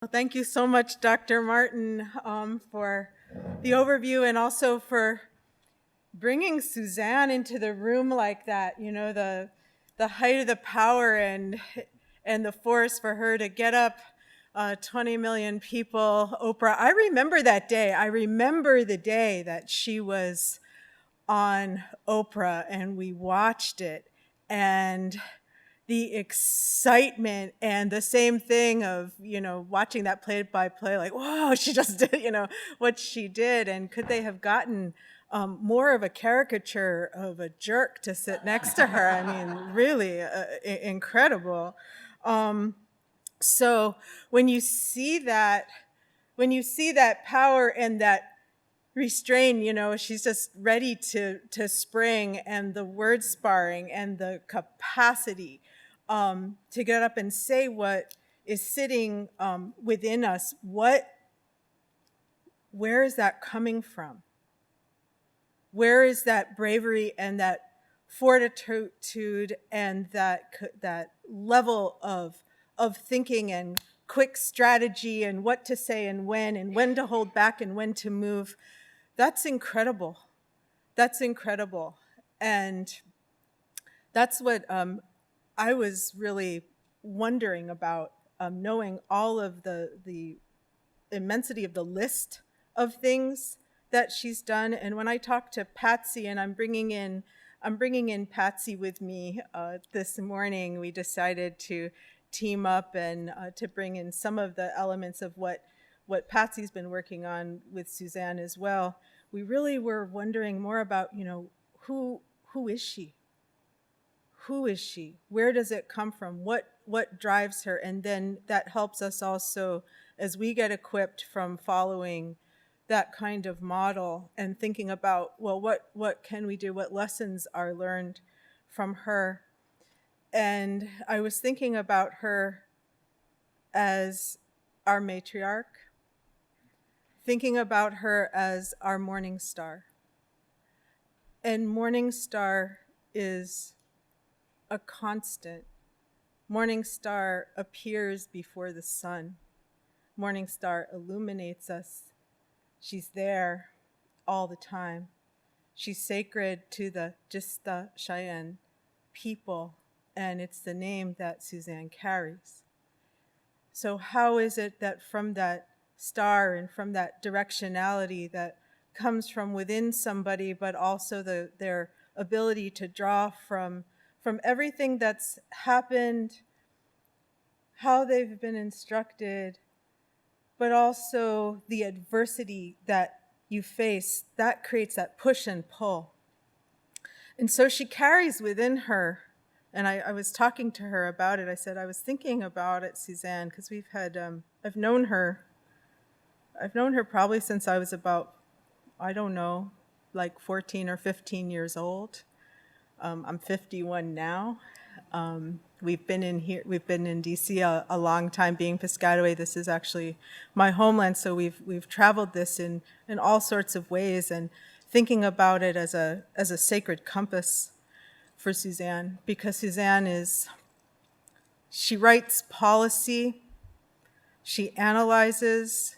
Well, thank you so much, Dr. Martin, for the overview and also for bringing Suzanne into the room like that. You know, the height of the power and the force for her to get up 20 million people. Oprah. I remember that day. I remember the day that she was on Oprah and we watched it, and the excitement and the same thing of, watching that play by play, like, whoa, she just did, what she did. And could they have gotten more of a caricature of a jerk to sit next to her? I mean, really incredible. So when you see that power and that restrain, she's just ready to spring, and the word sparring and the capacity to get up and say what is sitting within us. Where is that coming from? Where is that bravery and that fortitude and that level of thinking and quick strategy and what to say and when to hold back and when to move? That's incredible. That's incredible. And that's what I was really wondering about, knowing all of the immensity of the list of things that she's done. And when I talked to Patsy, and I'm bringing in Patsy with me this morning, we decided to team up and to bring in some of the elements of what Patsy's been working on with Suzanne as well. We really were wondering more about, who is she? Who is she? Where does it come from? What drives her? And then that helps us also as we get equipped from following that kind of model and thinking about, well, what can we do? What lessons are learned from her? And I was thinking about her as our matriarch, thinking about her as our morning star. And morning star is a constant. Morning star appears before the sun. Morning star illuminates us. She's there all the time. She's sacred to the Cheyenne people, and it's the name that Suzanne carries. So how is it that from that star and from that directionality that comes from within somebody, but also their ability to draw from everything that's happened, how they've been instructed, but also the adversity that you face, that creates that push and pull. And so she carries within her, and I was talking to her about it. I said, I was thinking about it, Suzanne, because we've had, I've known her probably since I was about, I don't know, like 14 or 15 years old. I'm 51 now. We've been in DC a long time, being Piscataway. This is actually my homeland, so we've traveled this in all sorts of ways, and thinking about it as a sacred compass for Suzanne, because Suzanne she writes policy, she analyzes,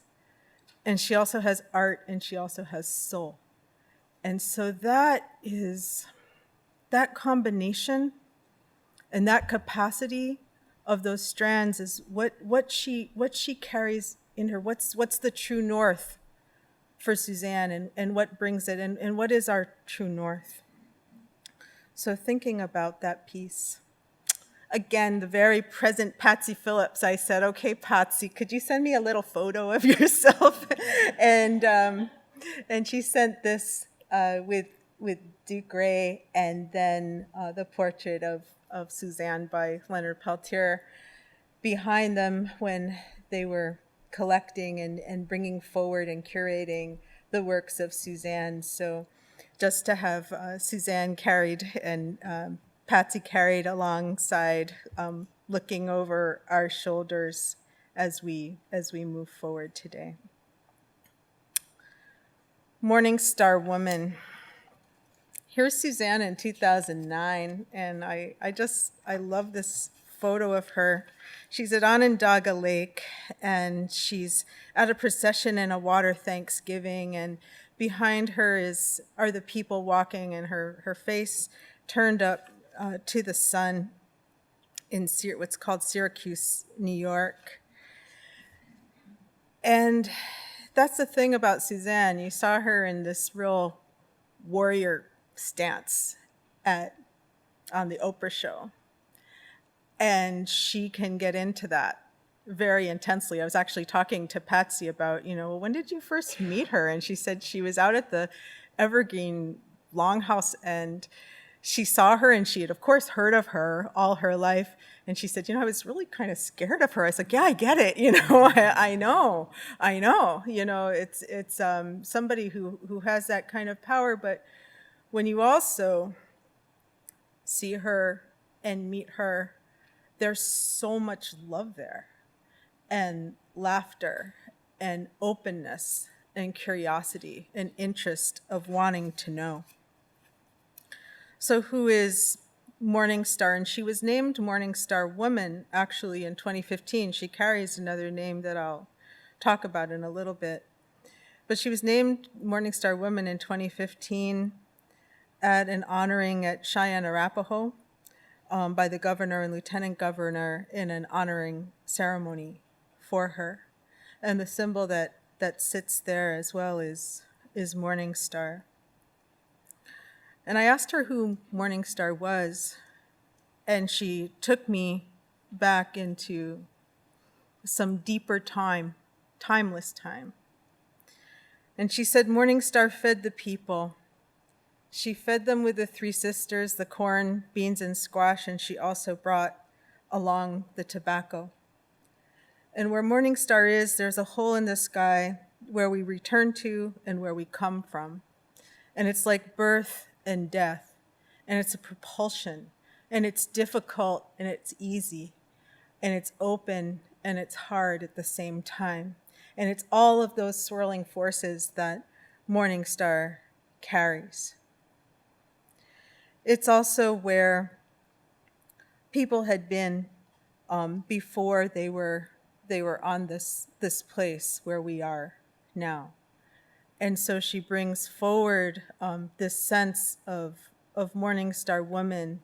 and she also has art, and she also has soul. And so that combination and that capacity of those strands is what she carries in her. What's the true north for Suzanne, and what brings it, and what is our true north? So thinking about that piece. Again, the very present Patsy Phillips, I said, okay, Patsy, could you send me a little photo of yourself? And she sent this with Duke Gray, and then the portrait of Suzanne by Leonard Peltier behind them when they were collecting and bringing forward and curating the works of Suzanne. So just to have Suzanne carried and Patsy carried alongside, looking over our shoulders as we move forward today. Morningstar Woman. Here's Suzanne in 2009, and I love this photo of her. She's at Onondaga Lake, and she's at a procession in a water Thanksgiving, and behind her are the people walking, and her face turned up to the sun in what's called Syracuse, New York. And that's the thing about Suzanne. You saw her in this real warrior stance on the Oprah show. And she can get into that very intensely. I was actually talking to Patsy about, well, when did you first meet her? And she said she was out at the Evergreen Longhouse, and she saw her, and she had, of course, heard of her all her life. And she said, I was really kind of scared of her. I was like, yeah, I get it. I know. It's somebody who has that kind of power. But when you also see her and meet her, there's so much love there, and laughter, and openness, and curiosity, and interest of wanting to know. So who is Morningstar? And she was named Morningstar Woman, actually, in 2015. She carries another name that I'll talk about in a little bit. But she was named Morningstar Woman in 2015 at an honoring at Cheyenne, Arapaho, by the governor and lieutenant governor in an honoring ceremony for her. And the symbol that sits there as well is Morningstar. And I asked her who Morningstar was, and she took me back into some deeper time, timeless time. And she said Morningstar fed the people. She fed them with the three sisters, the corn, beans, and squash, and she also brought along the tobacco. And where Morningstar is, there's a hole in the sky where we return to and where we come from. And it's like birth and death, and it's a propulsion, and it's difficult, and it's easy, and it's open, and it's hard at the same time. And it's all of those swirling forces that Morningstar carries. It's also where people had been before they were on this place where we are now. And so she brings forward this sense of Morningstar Woman,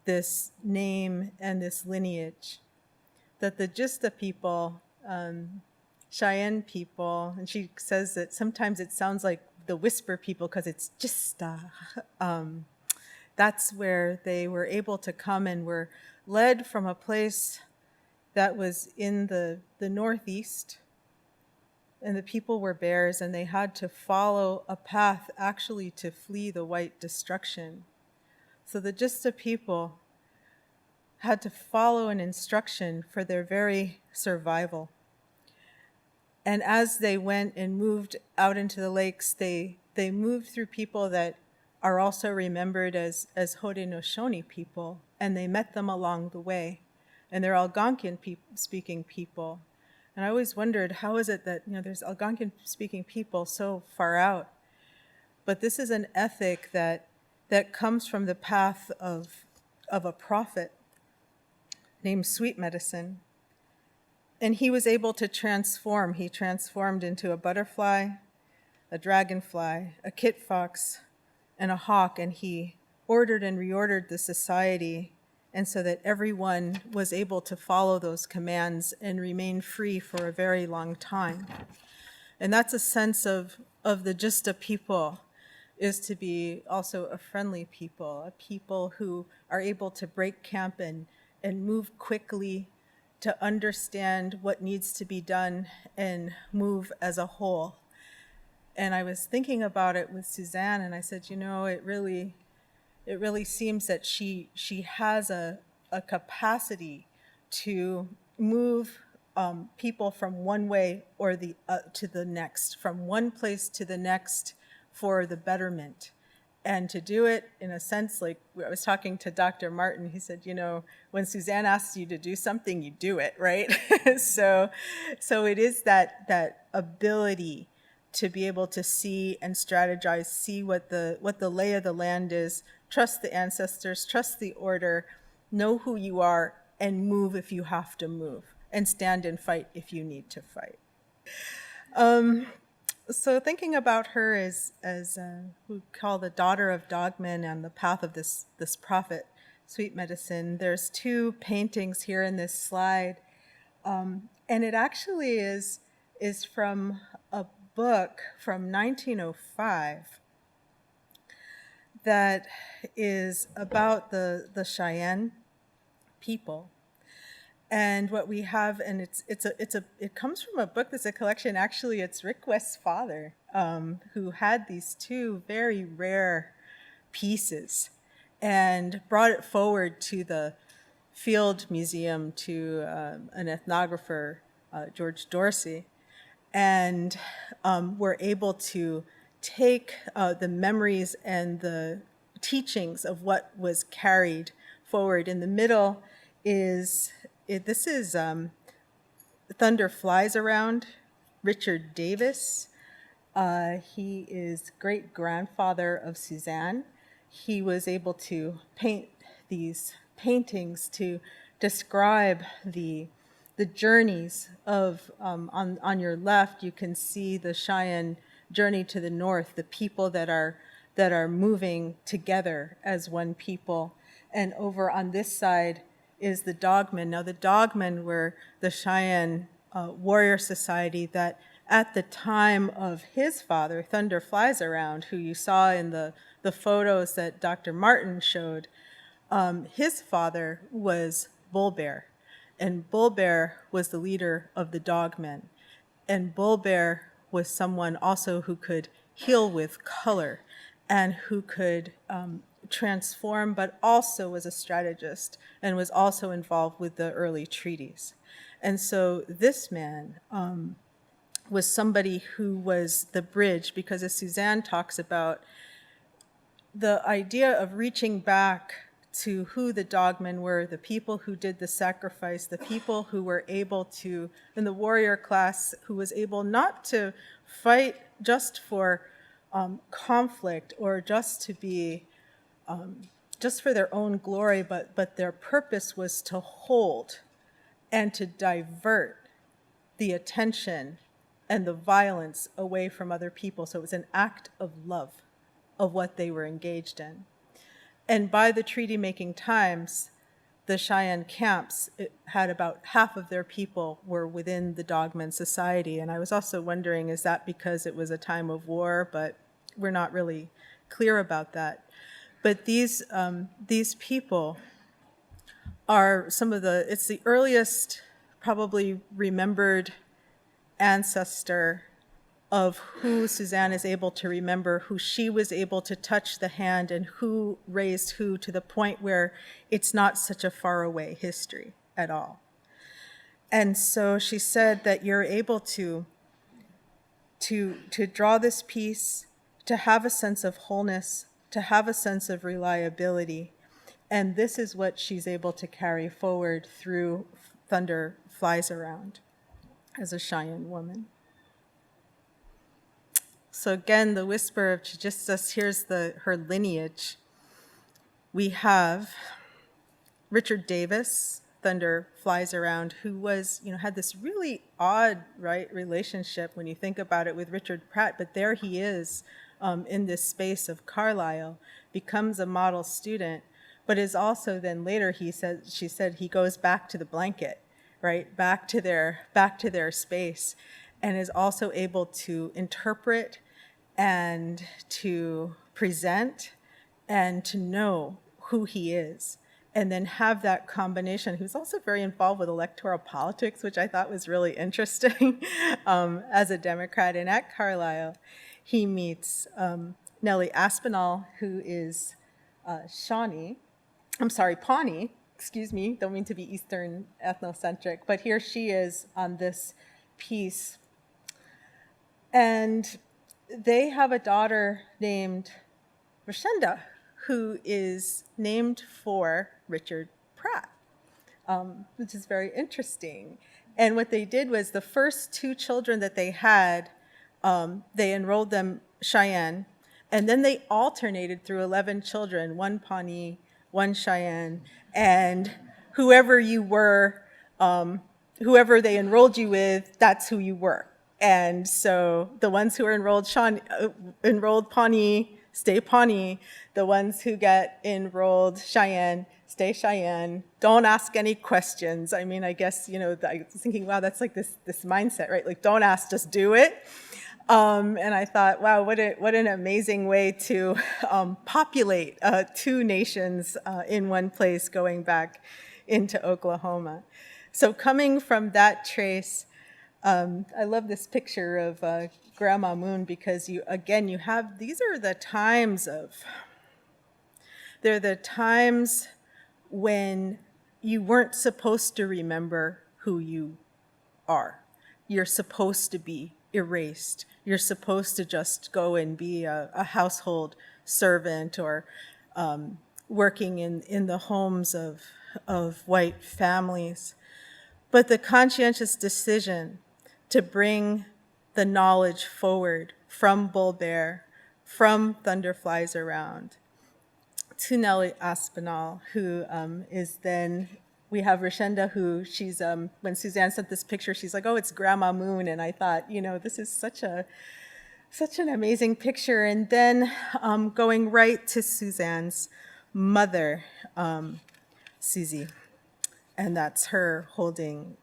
this name and this lineage, that the Gista people, Cheyenne people, and she says that sometimes it sounds like the whisper people because it's Gista. That's where they were able to come and were led from a place that was in the Northeast, and the people were bears, and they had to follow a path actually to flee the white destruction. So the Gista people had to follow an instruction for their very survival. And as they went and moved out into the lakes, they moved through people that are also remembered as Haudenosaunee people, and they met them along the way. And they're Algonquian-speaking people. And I always wondered, how is it that there's Algonquian-speaking people so far out? But this is an ethic that comes from the path of a prophet named Sweet Medicine. And he was able to transform. He transformed into a butterfly, a dragonfly, a kit fox, and a hawk, and he ordered and reordered the society, and so that everyone was able to follow those commands and remain free for a very long time. And that's a sense of the Gista people, is to be also a friendly people, a people who are able to break camp and move quickly, to understand what needs to be done and move as a whole. And I was thinking about it with Suzanne, and I said, it really seems that she has a capacity to move people from one way or to the next, from one place to the next for the betterment. And to do it in a sense, like I was talking to Dr. Martin, he said, when Suzanne asks you to do something, you do it, right? So it is that ability to be able to see and strategize, see what the lay of the land is, trust the ancestors, trust the order, know who you are and move if you have to move, and stand and fight if you need to fight. So thinking about her as we call the daughter of dogmen on the path of this prophet, sweet medicine, there's two paintings here in this slide. And it actually is from a book from 1905 that is about the Cheyenne people. And what we have, and it comes from a book that's a collection. Actually, it's Rick West's father, who had these two very rare pieces and brought it forward to the Field Museum, to an ethnographer, George Dorsey, and were able to take the memories and the teachings of what was carried forward. In the middle is, this is Thunder Flies Around, Richard Davis. He is great-grandfather of Suzanne. He was able to paint these paintings to describe the journeys of, on your left, you can see the Cheyenne journey to the north, the people that are moving together as one people. And over on this side is the dogmen. Now, the dogmen were the Cheyenne warrior society that at the time of his father, Thunder Flies Around, who you saw in the photos that Dr. Martin showed, his father was Bull Bear, and Bull Bear was the leader of the dogmen. And Bull Bear was someone also who could heal with color and who could transform, but also was a strategist and was also involved with the early treaties. And so this man was somebody who was the bridge, because as Suzanne talks about, the idea of reaching back to who the dogmen were, the people who did the sacrifice, the people who were able to, in the warrior class, who was able not to fight just for conflict or just to be, just for their own glory, but their purpose was to hold and to divert the attention and the violence away from other people. So it was an act of love of what they were engaged in. And by the treaty-making times, the Cheyenne camps, it had about half of their people were within the Dogman Society. And I was also wondering, is that because it was a time of war? But we're not really clear about that. But these people are some of the, it's the earliest probably remembered ancestor of who Suzanne is able to remember, who she was able to touch the hand, and who raised who, to the point where it's not such a faraway history at all. And so she said that you're able to draw this piece, to have a sense of wholeness, to have a sense of reliability, and this is what she's able to carry forward through Thunder Flies Around as a Cheyenne woman. So again, the whisper of Chigistas, here's her lineage. We have Richard Davis, Thunder Flies Around, who was, had this really odd, relationship when you think about it with Richard Pratt, but there he is in this space of Carlisle, becomes a model student, but is also then later, she said he goes back to the blanket, right, back to their space, and is also able to interpret and to present and to know who he is, and then have that combination. He was also very involved with electoral politics, which I thought was really interesting as a Democrat. And at Carlisle, he meets Nellie Aspinall, who is Pawnee, excuse me, don't mean to be Eastern ethnocentric, but here she is on this piece. And they have a daughter named Rashenda, who is named for Richard Pratt, which is very interesting. And what they did was the first two children that they had, they enrolled them Cheyenne, and then they alternated through 11 children, one Pawnee, one Cheyenne, and whoever you were, whoever they enrolled you with, that's who you were. And so the ones who are enrolled Pawnee, stay Pawnee. The ones who get enrolled Cheyenne, stay Cheyenne. Don't ask any questions. I mean, I guess, I was thinking, wow, that's like this mindset, right? Like, don't ask, just do it. And I thought, wow, what an amazing way to populate two nations in one place going back into Oklahoma. So coming from that trace, I love this picture of Grandma Moon because these are the times they're the times when you weren't supposed to remember who you are. You're supposed to be erased. You're supposed to just go and be a household servant or working in the homes of white families. But the conscientious decision to bring the knowledge forward from Bull Bear, from Thunder Flies Around, to Nellie Aspinall, who is then, we have Rashenda, who she's, when Suzanne sent this picture, she's like, oh, it's Grandma Moon. And I thought, this is such an amazing picture. And then going right to Suzanne's mother, Susie. And that's her holding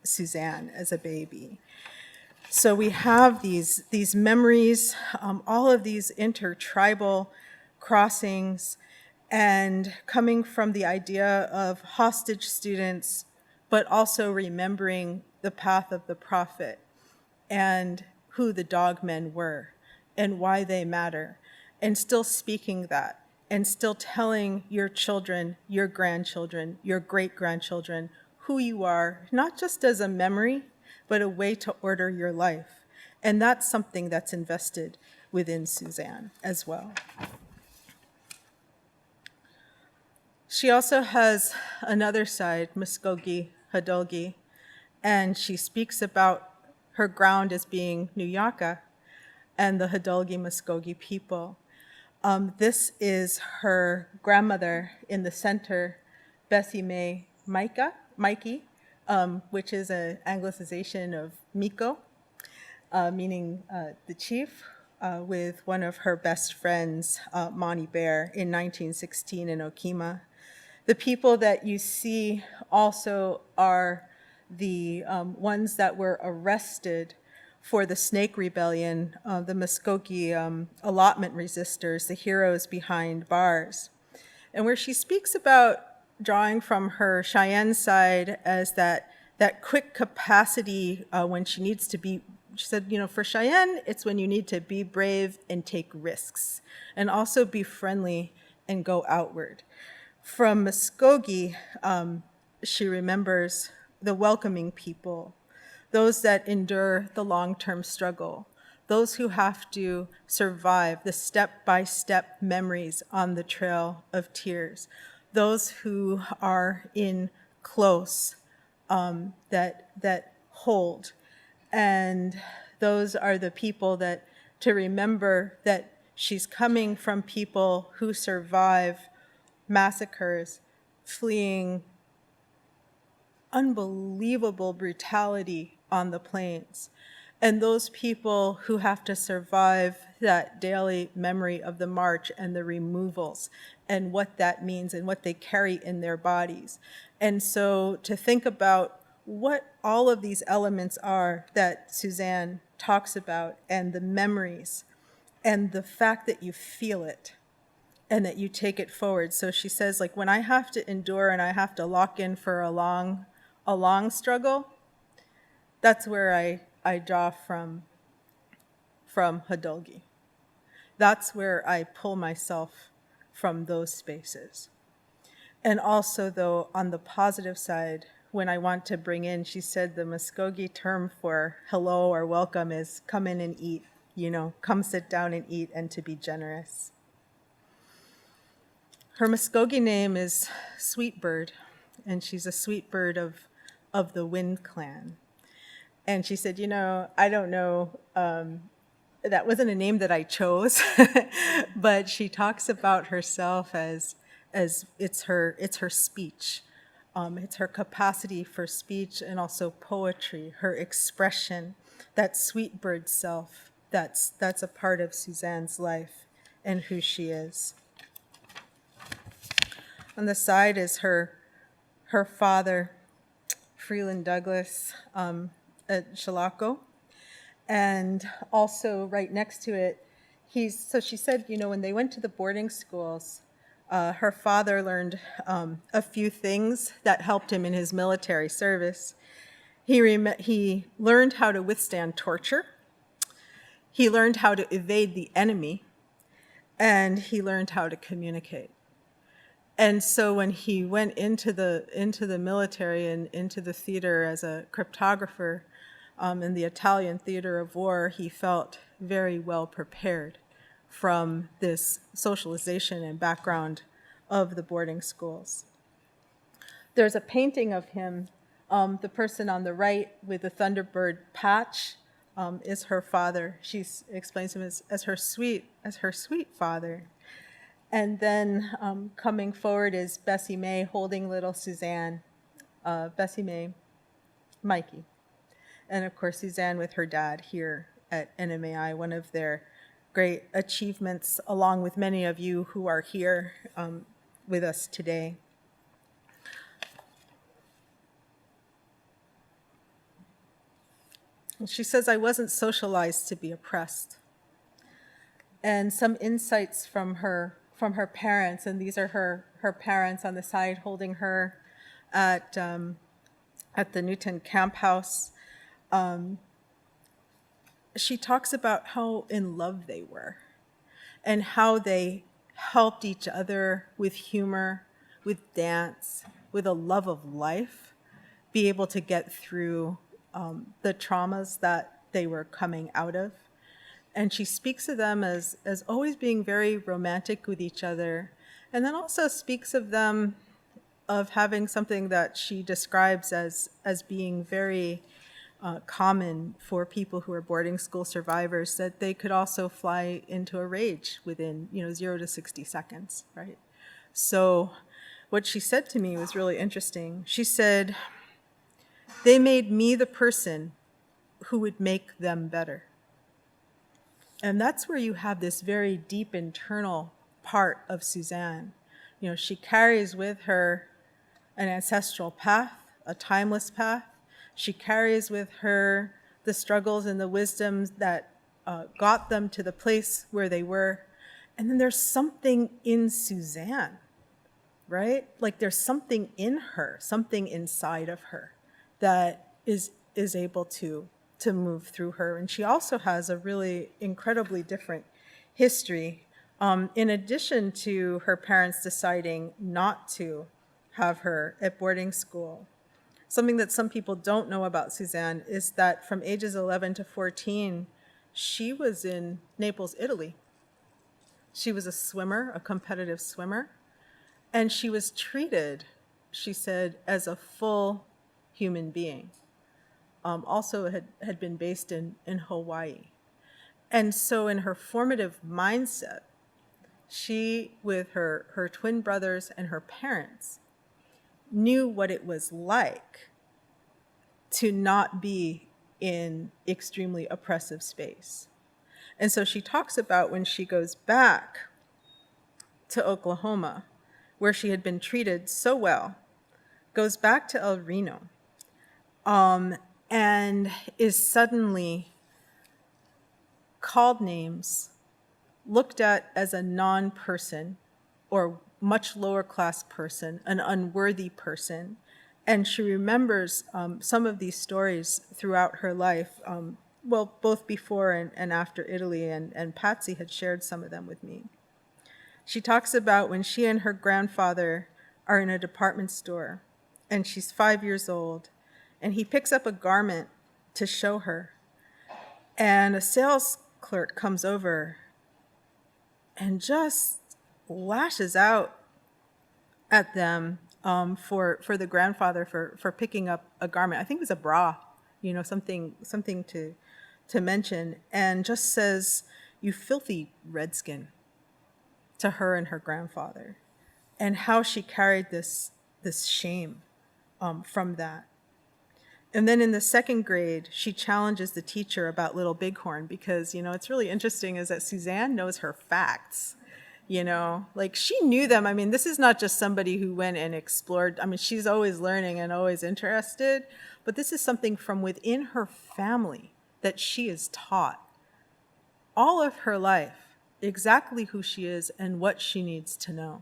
Suzanne as a baby. So we have these memories, all of these intertribal crossings, and coming from the idea of hostage students, but also remembering the path of the prophet and who the dogmen were and why they matter, and still speaking that, and still telling your children, your grandchildren, your great-grandchildren who you are, not just as a memory, but a way to order your life. And that's something that's invested within Suzanne as well. She also has another side, Muskogee, Hodulgee, and she speaks about her ground as being Nuyaka and the Hodulgee Muskogee people. This is her grandmother in the center, Bessie Mae Mikey, which is an anglicization of Miko, meaning the chief, with one of her best friends, Monty Bear, in 1916 in Okemah. The people that you see also are the ones that were arrested for the Snake Rebellion, the Muskogee allotment resistors, the heroes behind bars. And where she speaks about drawing from her Cheyenne side as that quick capacity when she needs to be, she said, for Cheyenne, it's when you need to be brave and take risks, and also be friendly and go outward. From Muskogee, she remembers the welcoming people, those that endure the long-term struggle, those who have to survive the step-by-step memories on the trail of tears, those who are in close, that hold. And those are the people that to remember that she's coming from people who survive massacres, fleeing unbelievable brutality on the plains. And those people who have to survive that daily memory of the march and the removals and what that means and what they carry in their bodies. And so to think about what all of these elements are that Suzanne talks about, and the memories, and the fact that you feel it, and that you take it forward. So she says, like, when I have to endure and I have to lock in for a long struggle, that's where I draw from Hodulgee. That's where I pull myself from those spaces. And also, though, on the positive side, when I want to bring in, she said the Muskogee term for hello or welcome is come in and eat, come sit down and eat, and to be generous. Her Muskogee name is Sweetbird, and she's a Sweetbird of the Wind Clan. And she said, I don't know, that wasn't a name that I chose, but she talks about herself as it's her speech. It's her capacity for speech and also poetry, her expression, that sweet bird self. That's a part of Suzanne's life and who she is. On the side is her father, Freeland Douglass, at Chilocco. And also right next to it, so she said, when they went to the boarding schools, her father learned a few things that helped him in his military service. He learned how to withstand torture. He learned how to evade the enemy. And he learned how to communicate. And so when he went into the military and into the theater as a cryptographer in the Italian theater of war, he felt very well prepared from this socialization and background of the boarding schools. There's a painting of him. The person on the right with the Thunderbird patch is her father. She explains him as her sweet father. And then coming forward is Bessie May holding little Suzanne, Bessie May, Mikey. And of course, Suzanne with her dad here at NMAI, one of their great achievements, along with many of you who are here with us today. And she says, I wasn't socialized to be oppressed. And some insights from her parents, and these are her parents on the side holding her at the Newton Camp House. She talks about how in love they were and how they helped each other with humor, with dance, with a love of life, be able to get through the traumas that they were coming out of. And she speaks of them as always being very romantic with each other, and then also speaks of them of having something that she describes as being very common for people who are boarding school survivors, that they could also fly into a rage within 0 to 60 seconds, right? So what she said to me was really interesting. She said, they made me the person who would make them better. And that's where you have this very deep internal part of Suzanne. She carries with her an ancestral path, a timeless path. She carries with her the struggles and the wisdoms that got them to the place where they were. And then there's something in Suzanne, right? Like there's something in her, something inside of her that is able to move through her. And she also has a really incredibly different history. In addition to her parents deciding not to have her at boarding school, something that some people don't know about Suzanne is that from ages 11 to 14, she was in Naples, Italy. She was a swimmer, a competitive swimmer, and she was treated, she said, as a full human being. Also had been based in Hawaii. And so in her formative mindset, she, with her twin brothers and her parents, knew what it was like to not be in extremely oppressive space. And so she talks about when she goes back to Oklahoma, where she had been treated so well, goes back to El Reno, and is suddenly called names, looked at as a non-person or much lower class person, an unworthy person. And she remembers some of these stories throughout her life, both before and after Italy, and Patsy had shared some of them with me. She talks about when she and her grandfather are in a department store, and she's 5 years old, and he picks up a garment to show her, and a sales clerk comes over and just lashes out at them for the grandfather for picking up a garment. I think it was a bra, something to mention, and just says, "You filthy redskin," to her and her grandfather, and how she carried this shame from that. And then in the second grade, she challenges the teacher about Little Bighorn because, it's really interesting is that Suzanne knows her facts, like she knew them. I mean, this is not just somebody who went and explored. I mean, she's always learning and always interested, but this is something from within her family that she is taught all of her life, exactly who she is and what she needs to know.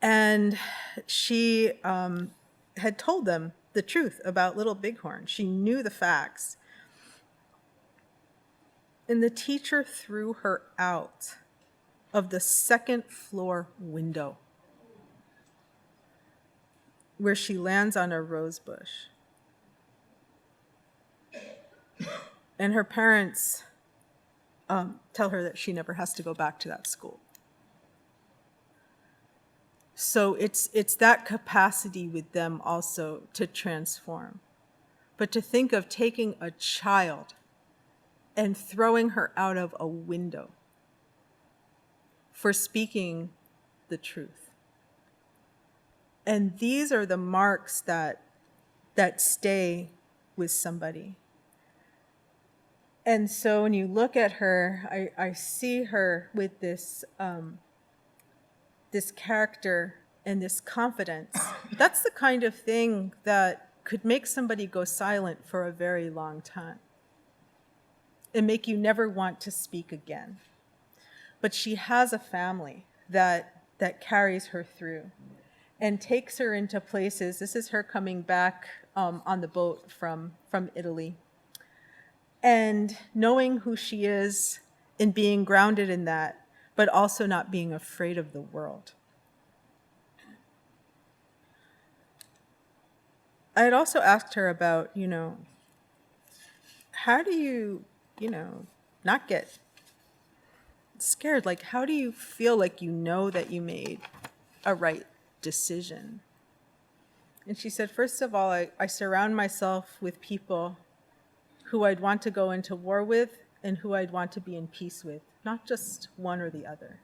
And she had told them the truth about Little Bighorn. She knew the facts. And the teacher threw her out of the second floor window where she lands on a rose bush. And her parents tell her that she never has to go back to that school. So it's that capacity with them also to transform. But to think of taking a child and throwing her out of a window for speaking the truth. And these are the marks that stay with somebody. And so when you look at her, I see her with this character and this confidence. That's the kind of thing that could make somebody go silent for a very long time and make you never want to speak again. But she has a family that carries her through and takes her into places. This is her coming back on the boat from Italy. And knowing who she is and being grounded in that, but also not being afraid of the world. I had also asked her about, how do you, not get scared? Like, how do you feel like that you made a right decision? And she said, first of all, I surround myself with people who I'd want to go into war with and who I'd want to be in peace with, not just one or the other.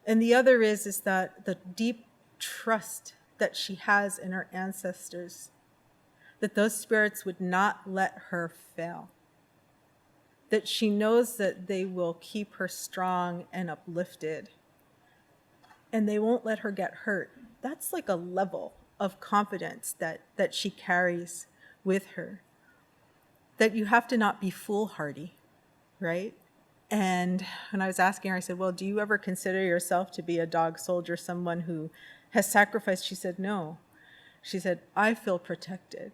And the other is that the deep trust that she has in her ancestors, that those spirits would not let her fail, that she knows that they will keep her strong and uplifted, and they won't let her get hurt. That's like a level of confidence that she carries with her, that you have to not be foolhardy, right? And when I was asking her, I said, well, do you ever consider yourself to be a dog soldier, someone who has sacrificed? She said, no. She said, I feel protected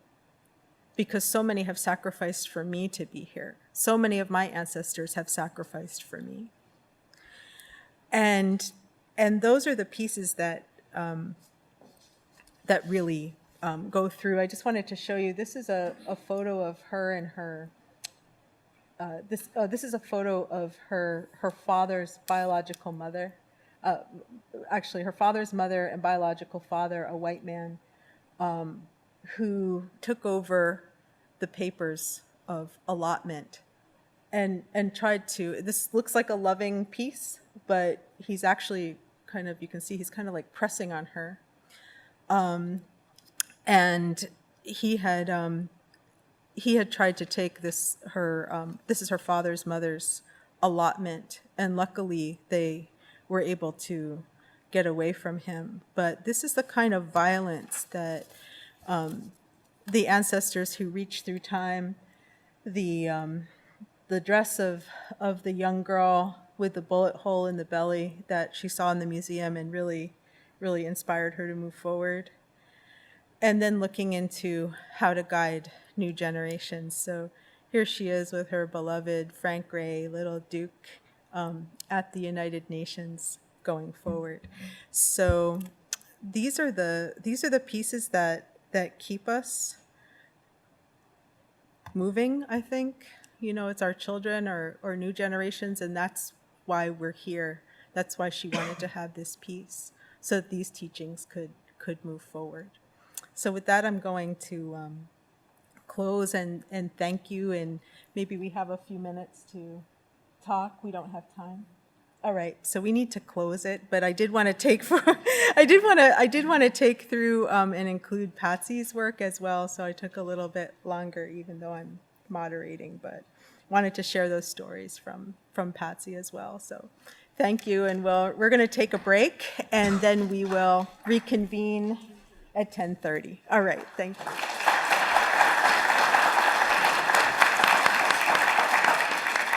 because so many have sacrificed for me to be here. So many of my ancestors have sacrificed for me. And those are the pieces that really go through. I just wanted to show you, this is a photo of her and her, this is a photo of her father's biological mother. Actually, her father's mother and biological father, a white man, who took over the papers of allotment and tried to, this looks like a loving piece, but he's actually kind of, you can see he's kind of like pressing on her. And he had tried to take this is her father's mother's allotment, and luckily they were able to get away from him. But this is the kind of violence that the ancestors who reached through time, the dress of the young girl with the bullet hole in the belly that she saw in the museum and really, really inspired her to move forward. And then looking into how to guide new generations. So here she is with her beloved Frank Gray, little Duke, at the United Nations going forward. So these are the pieces that keep us moving, I think. It's our children or new generations, and that's why we're here. That's why she wanted to have this piece, so that these teachings could move forward. So with that, I'm going to close and thank you, and maybe we have a few minutes to talk. We don't have time. All right, so we need to close it, but I did want to take I did want to take through and include Patsy's work as well. So I took a little bit longer, even though I'm moderating, but wanted to share those stories from Patsy as well. So thank you, and we're going to take a break, and then we will reconvene at 10:30. All right, thank you.